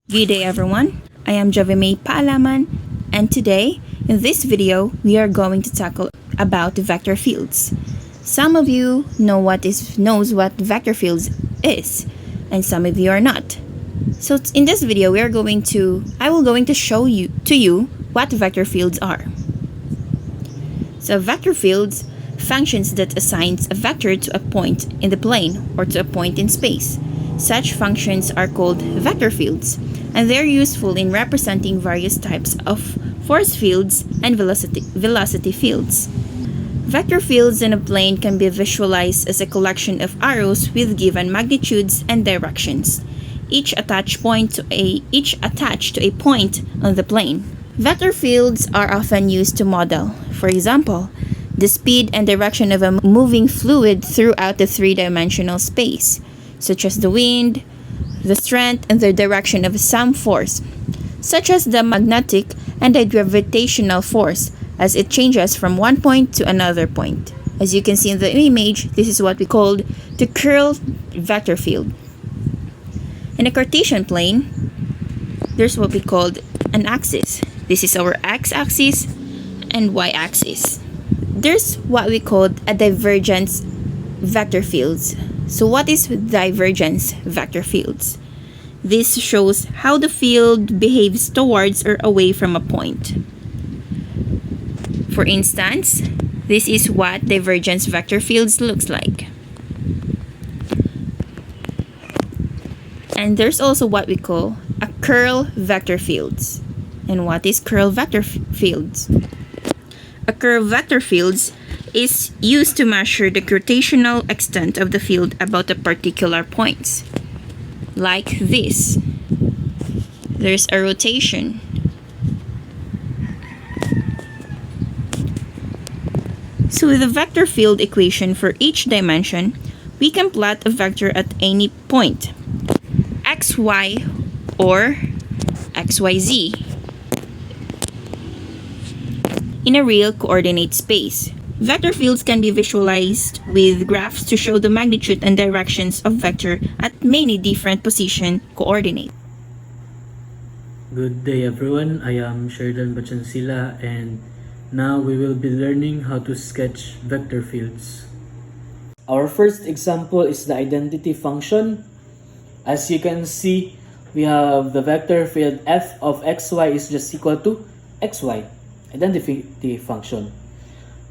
Good day everyone, I am Javime Paalaman, and today in this video we are going to tackle about vector fields. Some of you knows what vector fields is, and some of you are not. So in this video I will going to show you what vector fields are. So vector fields functions that assigns a vector to a point in the plane or to a point in space. Such functions are called vector fields, and they're useful in representing various types of force fields and velocity fields. Vector fields in a plane can be visualized as a collection of arrows with given magnitudes and directions, each attached to a point on the plane. Vector fields are often used to model, for example, the speed and direction of a moving fluid throughout the three-dimensional space, such as the wind, the strength, and the direction of some force, such as the magnetic and the gravitational force, as it changes from one point to another point. As you can see in the image, this is what we called the curl vector field. In a Cartesian plane, there's what we called an axis. This is our x-axis and y-axis. There's what we called a divergence vector fields. So what is divergence vector fields? This shows how the field behaves towards or away from a point. For instance, this is what divergence vector fields looks like. And there's also what we call a curl vector fields. And what is curl vector fields? A curl vector fields is used to measure the gravitational extent of the field about a particular point. Like this. There's a rotation. So with the vector field equation for each dimension, we can plot a vector at any point, xy or xyz, in a real coordinate space. Vector fields can be visualized with graphs to show the magnitude and directions of vector at many different position coordinates. Good day everyone, I am Sheridan Bachansila, and now we will be learning how to sketch vector fields. Our first example is the identity function. As you can see, we have the vector field f of xy is just equal to xy, identity function.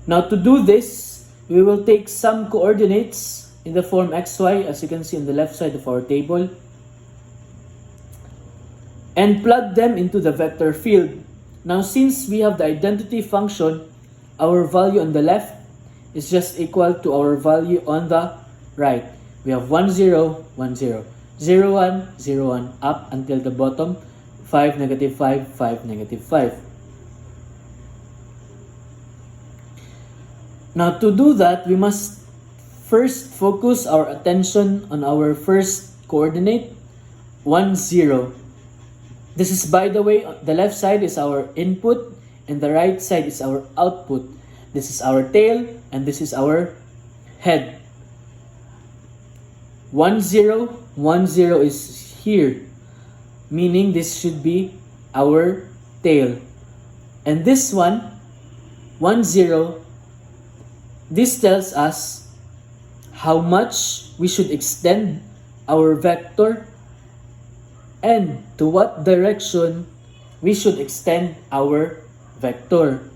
Now to do this, we will take some coordinates in the form xy, as you can see on the left side of our table, and plug them into the vector field. Now since we have the identity function, our value on the left is just equal to our value on the right. We have 1, 0, 1, 0, 0, 1, 0, 1, up until the bottom, 5, negative 5, 5, negative 5. Now to do that, we must first focus our attention on our first coordinate, 1, 0. This is, by the way, the left side is our input and the right side is our output. This is our tail and this is our head. 1, 0, 1, 0 is here, meaning this should be our tail. And this one, 1, 0, this tells us how much we should extend our vector and to what direction we should extend our vector.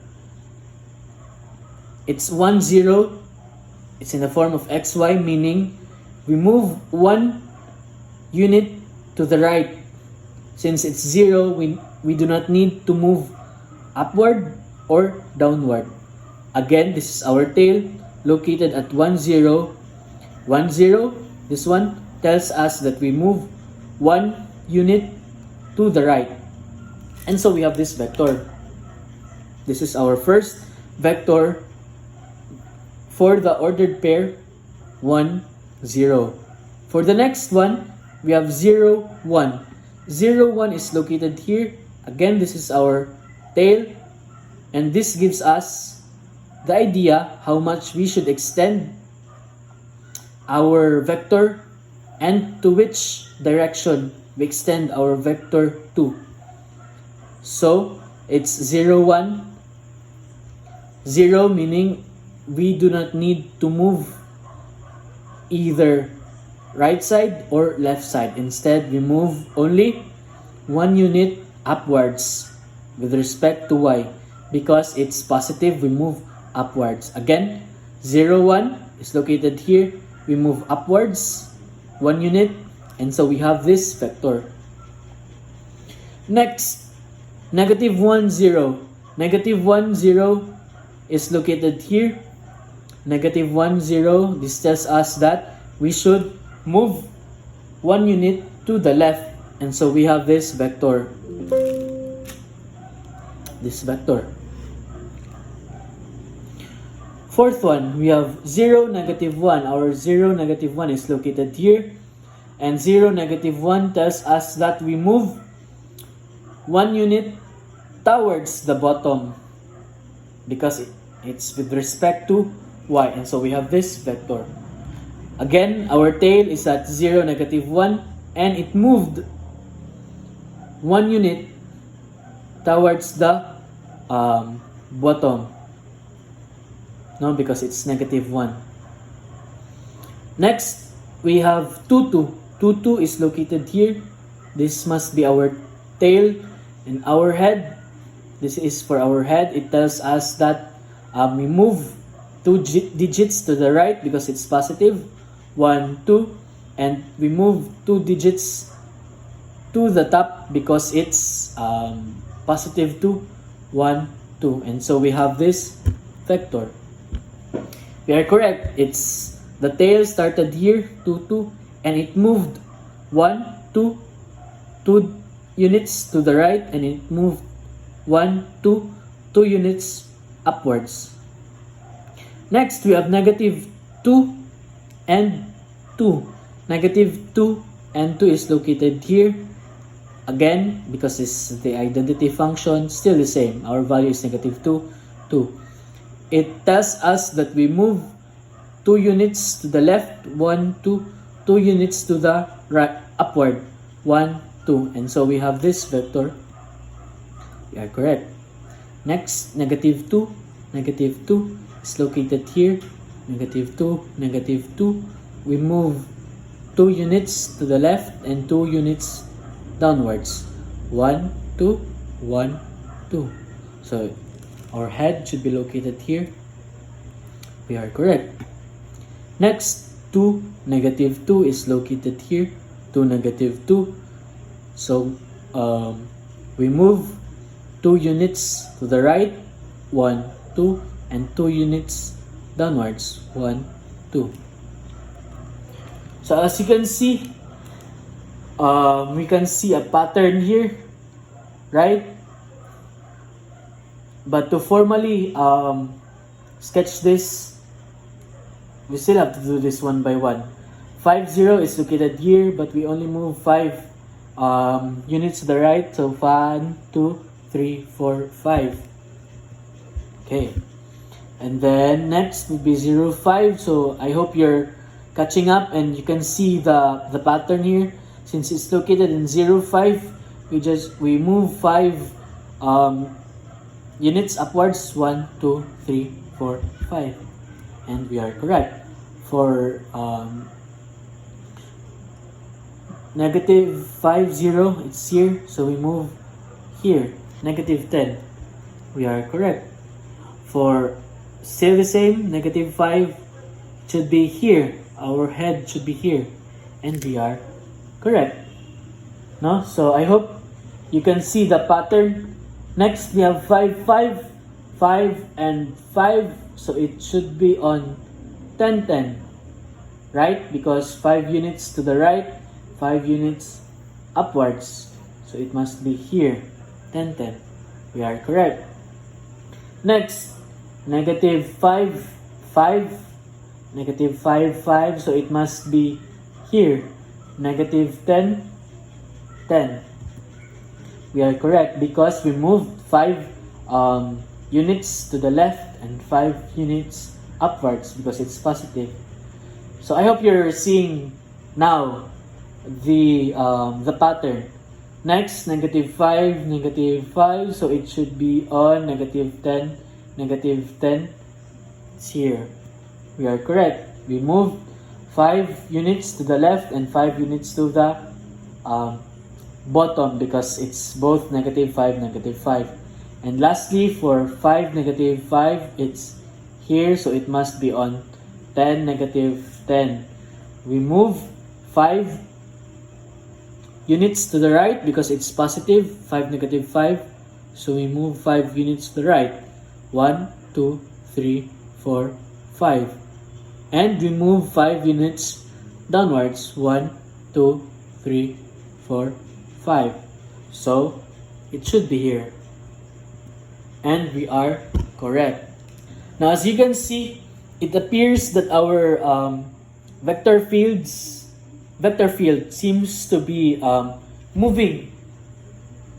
It's 1, 0, it's in the form of xy, meaning we move 1 unit to the right. Since it's 0, we do not need to move upward or downward. Again, this is our tail located at 1, 0, 1, 0. This one tells us that we move 1 unit to the right. And so we have this vector. This is our first vector for the ordered pair 1, 0. For the next one, we have 0, 1. 0, 1 is located here. Again, this is our tail. And this gives us the idea how much we should extend our vector and to which direction we extend our vector 2. So, it's 0, 1, 0, meaning we do not need to move either right side or left side. Instead, we move only 1 unit upwards with respect to y. Because it's positive, we move upwards. Again, 0, 1 is located here. We move upwards 1 unit, and so we have this vector. Next, negative 1, 0. Negative 1, 0 is located here. Negative 1, 0, this tells us that we should move 1 unit to the left, and so we have this vector. This vector. Fourth one, we have 0, negative 1. Our 0, negative 1 is located here. And 0, negative 1 tells us that we move 1 unit towards the bottom because it's with respect to y. And so we have this vector. Again, our tail is at 0, negative 1. And it moved 1 unit towards the bottom. No, because it's negative 1. Next, we have 2, 2. 2, 2 is located here. This must be our tail and our head. This is for our head. It tells us that we move 2 digits to the right because it's positive. 1, 2. And we move 2 digits to the top because it's positive 2. 1, 2. And so we have this vector. We are correct. It's the tail started here, 2, 2, and it moved 1, 2, 2 units to the right, and it moved 1, 2, 2 units upwards. Next, we have negative 2 and 2. Negative 2 and 2 is located here. Again, because it's the identity function, still the same. Our value is negative 2, 2. It tells us that we move 2 units to the left, 1, 2, 2 units to the right, upward, 1, 2. And so we have this vector. We are correct. Next, negative 2. Negative 2 is located here. Negative 2, negative 2. We move 2 units to the left and 2 units downwards. 1, 2, 1, 2. So our head should be located here. We are correct. Next, 2, negative 2 is located here. 2, negative 2. So, we move 2 units to the right. 1, 2. And 2 units downwards. 1, 2. So, as you can see, we can see a pattern here. Right? But to formally sketch this, we still have to do this one by one. 5, 0 is located here, but we only move 5 units to the right. So 1, 2, 3, 4, 5. Okay. And then next would be 0, 5. So I hope you're catching up and you can see the pattern here. Since it's located in 0, 5, we move 5 units upwards. 1, 2, 3, 4, 5. And we are correct. For negative 5, 0, it's here. So we move here. Negative 10. We are correct. For still the same, negative 5 should be here. Our head should be here. And we are correct. No? So I hope you can see the pattern. Next, we have 5, 5, 5, and 5. So it should be on 10, 10. Right? Because 5 units to the right, 5 units upwards. So it must be here. 10, 10. We are correct. Next, negative 5, 5. Negative 5, 5. So it must be here. Negative 10, 10. We are correct because we moved 5 units to the left and 5 units upwards because it's positive. So I hope you're seeing now the pattern. Next, negative 5, negative 5. So it should be on negative 10, negative 10. It's here. We are correct. We moved 5 units to the left and 5 units to the bottom because it's both negative 5, negative 5. And lastly, for 5, negative 5, it's here. So it must be on 10, negative 10. We move 5 units to the right because it's positive 5, negative 5. So we move 5 units to the right. 1, 2, 3, 4, 5. And we move 5 units downwards. 1, 2, 3, 4, 5. So it should be here. And we are correct. Now as you can see, it appears that our vector field seems to be moving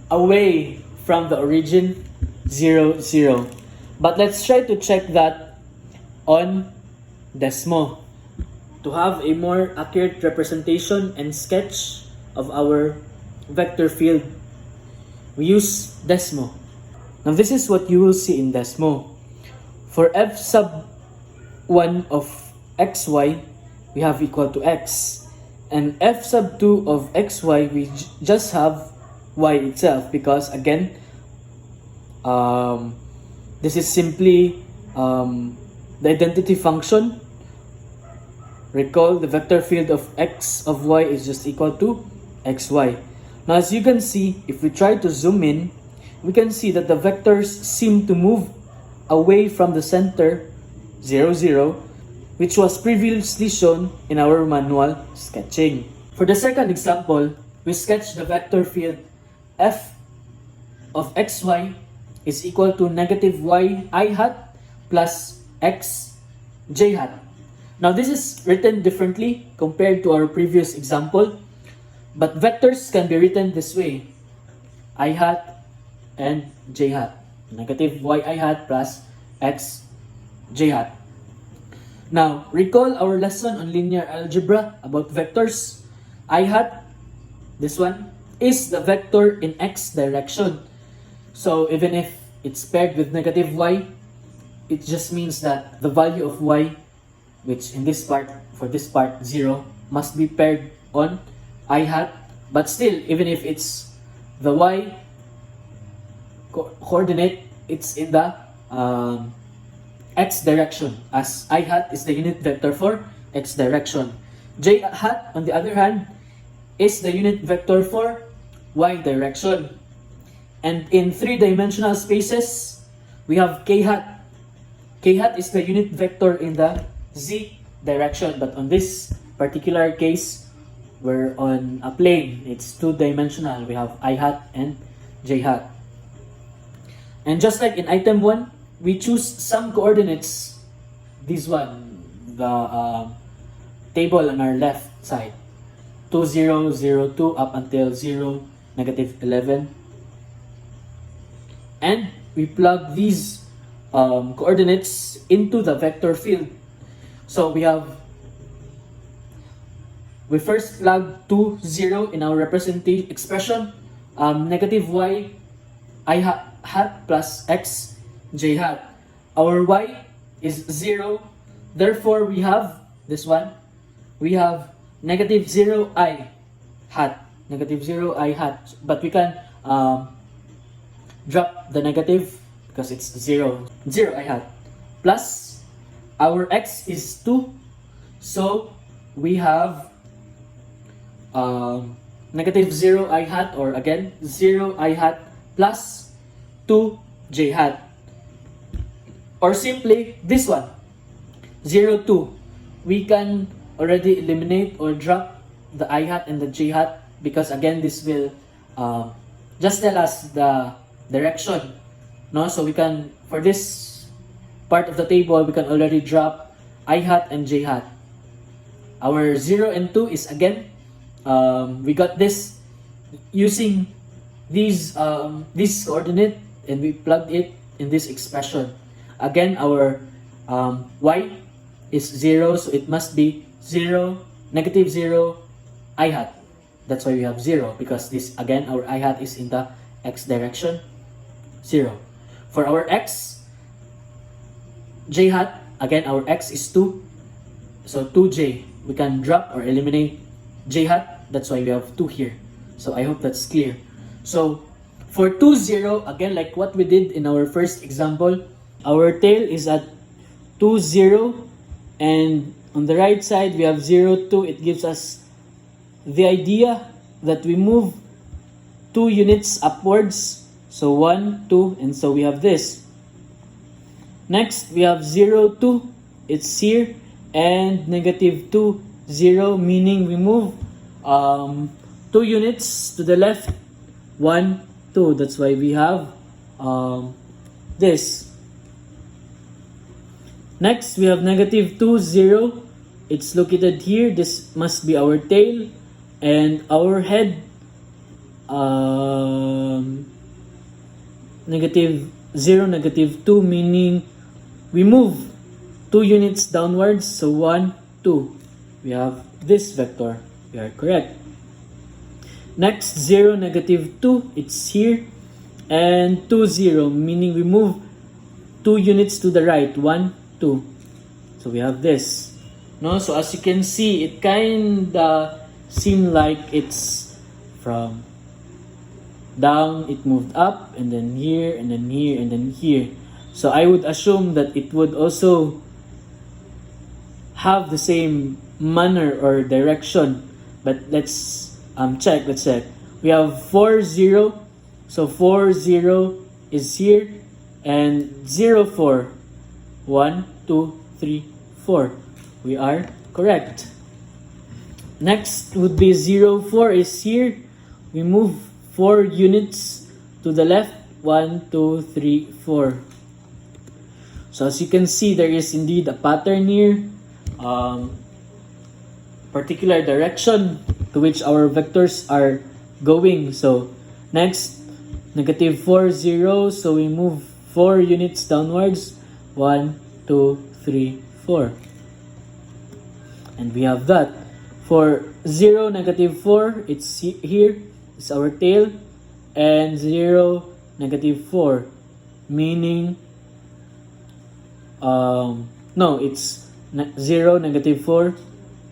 away from the origin 0, 0. But let's try to check that on Desmo to have a more accurate representation and sketch of our vector field. We use Desmo. Now this is what you will see in Desmo. For f sub 1 of xy, we have equal to x. And f sub 2 of xy, we just have y itself because again, this is simply the identity function. Recall the vector field of x of y is just equal to xy. Now as you can see, if we try to zoom in, we can see that the vectors seem to move away from the center 0, 0, which was previously shown in our manual sketching. For the second example, we sketch the vector field f of xy is equal to negative y I hat plus x j hat. Now this is written differently compared to our previous example, but vectors can be written this way: I hat and j hat. Negative y I hat plus x j hat. Now, recall our lesson on linear algebra about vectors. I hat, this one, is the vector in x direction. So even if it's paired with negative y, it just means that the value of y, which in this part, for this part, 0, must be paired on I hat. But still, even if it's the y coordinate, it's in the x direction, as I hat is the unit vector for x direction. J hat, on the other hand, is the unit vector for y direction. And in 3-dimensional spaces, we have k hat. K hat is the unit vector in the z direction, but on this particular case, we're on a plane. It's 2-dimensional. We have I hat and j hat. And just like in item 1, we choose some coordinates. This one, the table on our left side, 2, 0, 0, 2 up until 0, negative 11. And we plug these coordinates into the vector field. So we first plug 2, 0 in our representation expression, negative y I hat plus x j hat. Our y is 0, therefore we have this one. We have negative 0 I hat, negative 0 I hat, but we can drop the negative because it's 0, 0 I hat, plus our x is 2, so we have negative 0 I hat, or again 0 I hat plus 2 j hat, or simply this one, 0, 2. We can already eliminate or drop the I hat and the j hat because again this will just tell us the direction, no? So we can, for this part of the table, we can already drop I hat and j hat. Our 0 and 2 is again, we got this using these coordinate, and we plugged it in this expression. Again, our y is 0, so it must be 0, negative 0 I hat. That's why we have 0, because this, again, our I hat is in the x direction, 0. For our x, j hat, again, our x is 2, so 2j. We can drop or eliminate j hat, that's why we have 2 here. So I hope that's clear. So for 2, 0, again, like what we did in our first example, our tail is at 2, 0, and on the right side we have 0, 2. It gives us the idea that we move 2 units upwards. So 1, 2, and so we have this. Next, we have 0, 2. It's here. And negative 2, 0, meaning we move 2 units to the left. 1, 2. That's why we have this. Next, we have negative 2, 0. It's located here. This must be our tail. And our head, negative 0, negative 2, meaning we move 2 units downwards. So 1, 2. We have this vector. We are correct. Next, 0, negative 2. It's here. And 2, 0, meaning we move 2 units to the right. 1, 2. So we have this. No, so as you can see, it kinda seemed like it's from down, it moved up, and then here, and then here, and then here. So I would assume that it would also have the same manner or direction. But let's check. Let's check. We have 4, 0. So 4, 0 is here, and 0, 4. 1, 2, 3, 4. We are correct. Next would be 0, 4 is here. We move 4 units to the left. 1, 2, 3, 4. So as you can see, there is indeed a pattern here. Particular direction to which our vectors are going. So next, negative 4, 0. So we move 4 units downwards. 1, 2, 3, 4. And we have that. For 0, negative 4, it's here. It's our tail. And 0, negative 4. Meaning, no, it's 0, negative 4.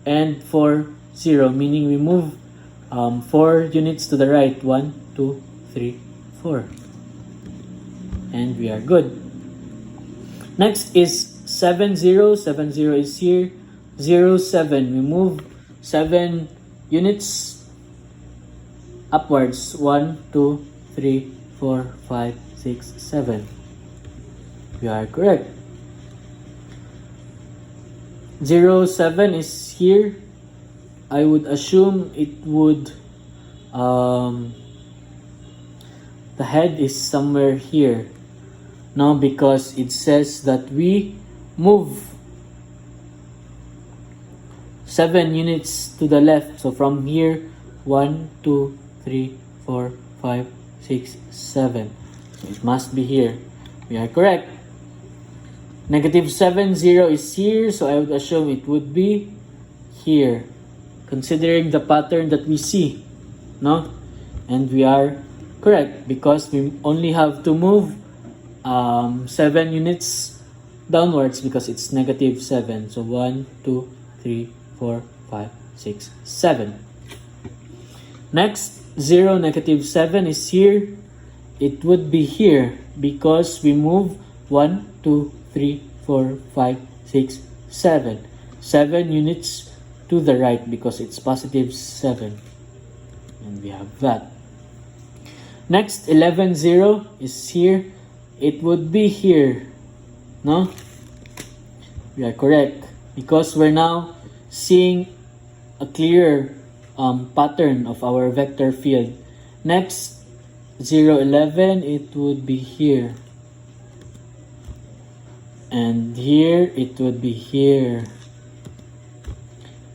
And 4, 0. Meaning we move 4 units to the right. 1, 2, 3, 4. And we are good. Next is 7, 0. 7, 0 is here. 0, 7. We move 7 units upwards. 1, 2, 3, 4, 5, 6, 7. We are correct. 0, 7 is here. I would assume it would the head is somewhere here. No, because it says that we move 7 units to the left. So from here, 1, 2, 3, 4, 5, 6, 7. So it must be here. We are correct. Negative 7, 0 is here. So I would assume it would be here, considering the pattern that we see. No? And we are correct because we only have to move 7 units downwards because it's negative 7. So 1, 2, 3, 4, 5, 6, 7. Next, 0, negative 7 is here. It would be here because we move 1, 2, 3, 4, 5, 6, 7. 7 units to the right because it's positive 7. And we have that. Next, 11, 0 is here. It would be here. No? We are correct because we're now seeing a clearer pattern of our vector field. Next, 0, 11, it would be here. And here, it would be here.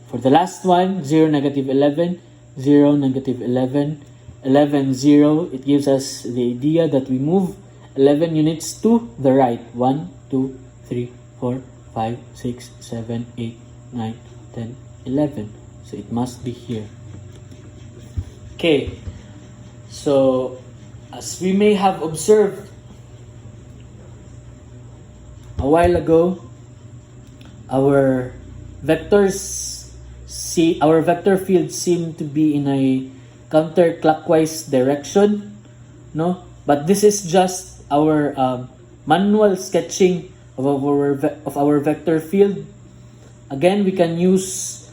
For the last one, 0, negative 11, 0, negative 11, 11, 0, it gives us the idea that we move 11 units to the right. 1, 2, 3, 4, 5, 6, 7, 8, 9, 10, 11. So it must be here. Okay, so as we may have observed a while ago, our our vector fields seem to be in a counterclockwise direction, no? But this is just our manual sketching of our vector field. Again, we can use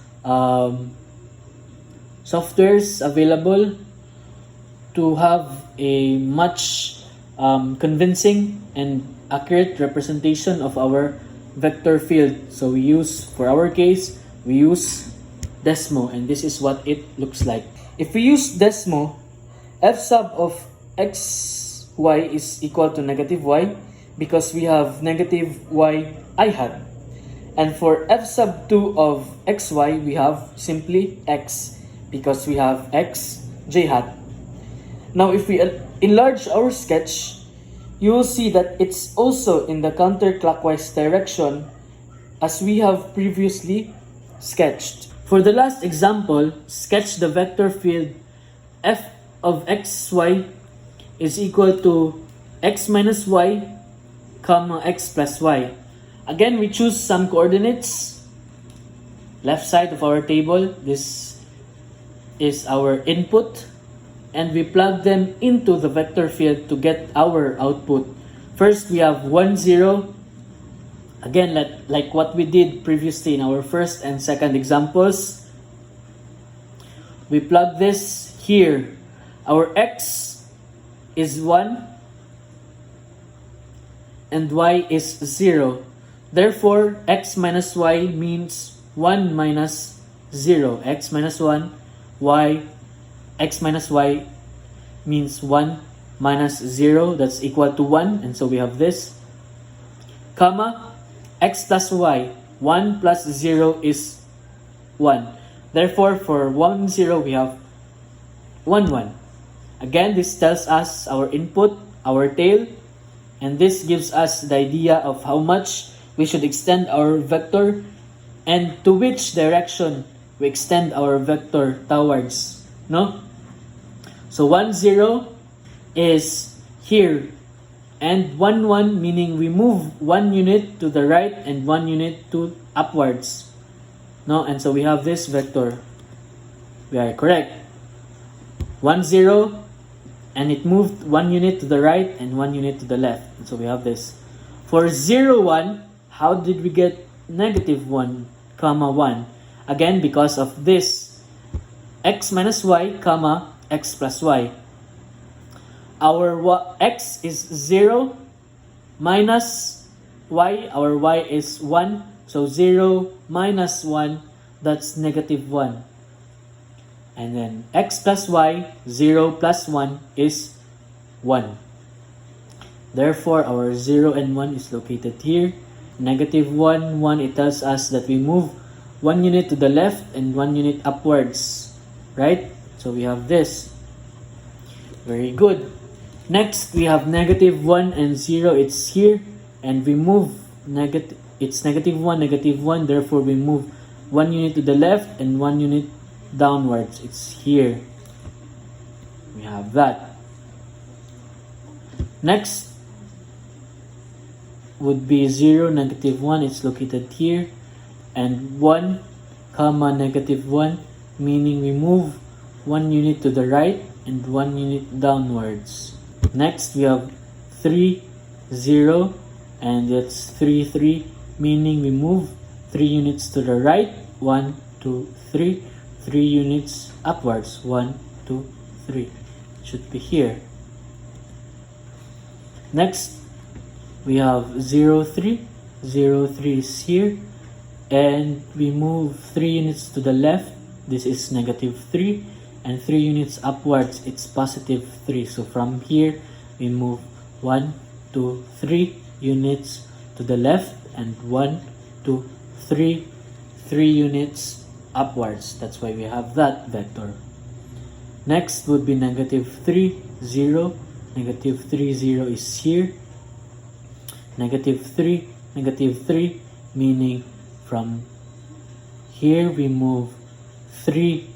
softwares available to have a much convincing and accurate representation of our vector field. So for our case, we use Desmo, and this is what it looks like. If we use Desmo, f sub of xy is equal to negative y because we have negative y I hat. And for f sub 2 of xy, we have simply x because we have x j hat. Now, if we enlarge our sketch, you will see that it's also in the counterclockwise direction as we have previously sketched. For the last example, sketch the vector field f of xy is equal to x minus y, comma x plus y. Again, we choose some coordinates. Left side of our table, this is our input, and we plug them into the vector field to get our output. First, we have 1, 0. Again, like what we did previously in our first and second examples. We plug this here. Our x is 1 and y is 0. Therefore, x minus y means 1 minus 0. X minus 1, x minus y means 1 minus 0. That's equal to 1. And so we have this. Comma, x plus y. 1 plus 0 is 1. Therefore, for 1, 0, we have 1, 1. Again, this tells us our input, our tail, and this gives us the idea of how much we should extend our vector and to which direction we extend our vector towards. No? So 1, 0 is here, and 1, 1 meaning we move 1 unit to the right and 1 unit to upwards. No? And so we have this vector. We are correct. 1, 0, and it moved 1 unit to the right and 1 unit to the left. And so we have this. For 0, 1, how did we get negative 1, comma 1? Again, because of this. X minus y, comma x plus y. Our x is 0 minus y. Our y is 1. So 0 minus 1, that's negative 1. And then x plus y, 0 plus 1 is 1. Therefore, our 0 and 1 is located here. Negative 1, 1, it tells us that we move 1 unit to the left and 1 unit upwards. Right? So we have this. Very good. Next, we have negative 1 and 0. It's here. And we move it's negative 1, negative 1. Therefore, we move 1 unit to the left and 1 unit downwards. It's here. We have that. Next would be 0, negative 1. It's located here. And 1, comma negative 1, meaning we move 1 unit to the right and 1 unit downwards. Next, we have 3, 0, and it's 3, 3, meaning we move 3 units to the right, 1, 2, 3, 3 units upwards, 1, 2, 3. Should be here. Next, we have 0, 3. 0, 3 is here. And we move 3 units to the left. This is negative 3. And 3 units upwards, it's positive 3. So from here, we move 1, 2, 3 units to the left. And 1, 2, 3, 3 units upwards. That's why we have that vector. Next would be negative 3, 0. Negative 3, 0 is here. Negative 3, meaning from here we move 3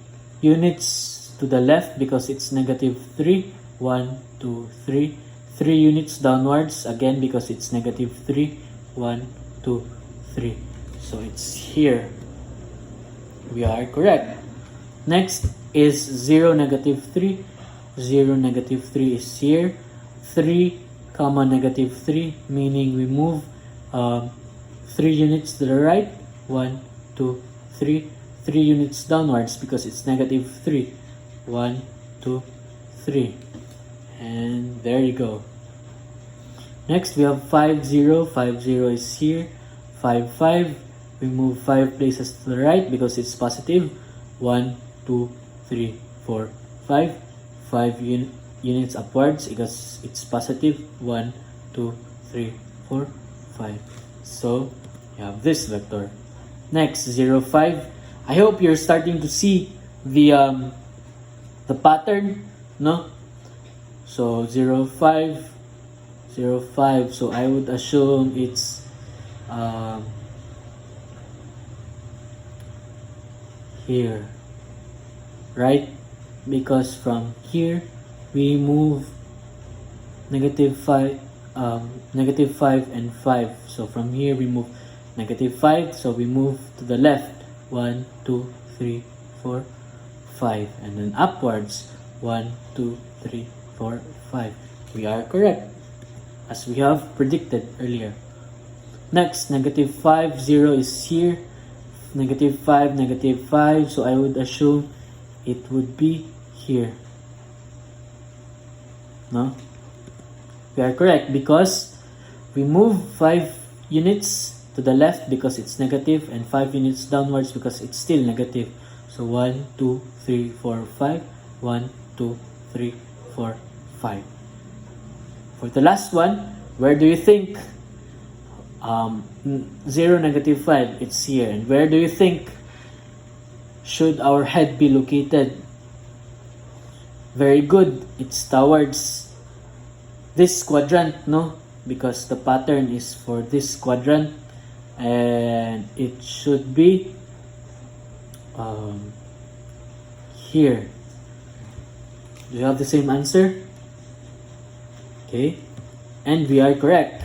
units to the left because it's negative 3. 1, 2, 3. 3 units downwards again because it's negative 3. 1, 2, 3. So it's here. We are correct. Next is 0, negative 3. 0, negative 3 is here. 3, comma, negative 3, meaning we move 3 units to the right. 1, 2, 3. 3 units downwards because it's negative 3. 1, 2, 3. And there you go. Next we have 5, 0. 5, 0 is here. 5, 5. We move 5 places to the right because it's positive. 1, 2, 3, 4, 5. 5 units upwards because it's positive. 1, 2, 3, 4, 5. So you have this vector. Next, 0, 5. I hope you're starting to see the pattern, no? So 0, 5, 0, 5. So I would assume it's here, right? Because from here we move negative 5 and 5. So from here we move negative 5, so we move to the left. 1, 2, 3, 4, 5, and then upwards. 1, 2, 3, 4, 5. We are correct, as we have predicted earlier. Next, negative 5, 0 is here. Negative 5, negative 5. So I would assume it would be here. No? We are correct because we move 5 units to the left because it's negative and 5 units downwards because it's still negative. So 1, 2, 3, 4, 5. 1, 2, 3, 4, 5. For the last one, where do you think 0, negative 5, it's here. And where do you think should our head be located? Very good. It's towards this quadrant, no? Because the pattern is for this quadrant. And it should be here. Do you have the same answer? Okay. And we are correct.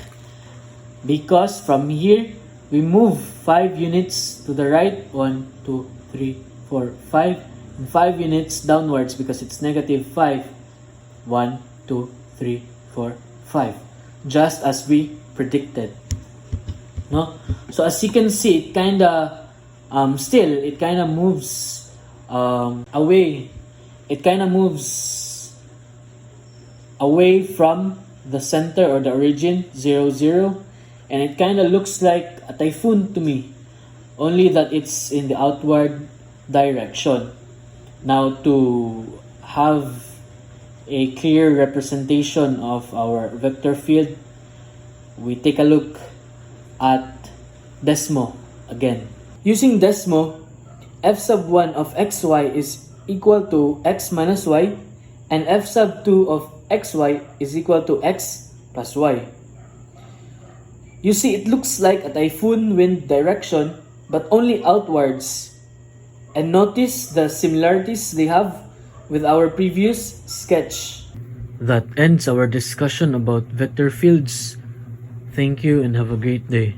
Because from here, we move 5 units to the right. 1, 2, 3, 4, 5. And 5 units downwards because it's negative 5. 1, 2, 3, 4, 5. Just as we predicted. No? So as you can see, it kinda it kinda moves away. It kinda moves away from the center or the origin, 0, 0. And it kind of looks like a typhoon to me, only that it's in the outward direction. Now, to have a clear representation of our vector field, we take a look at Desmo again. Using Desmo, f sub 1 of xy is equal to x minus y, and f sub 2 of xy is equal to x plus y. You see, it looks like a typhoon wind direction, but only outwards. And notice the similarities they have with our previous sketch. That ends our discussion about vector fields. Thank you and have a great day.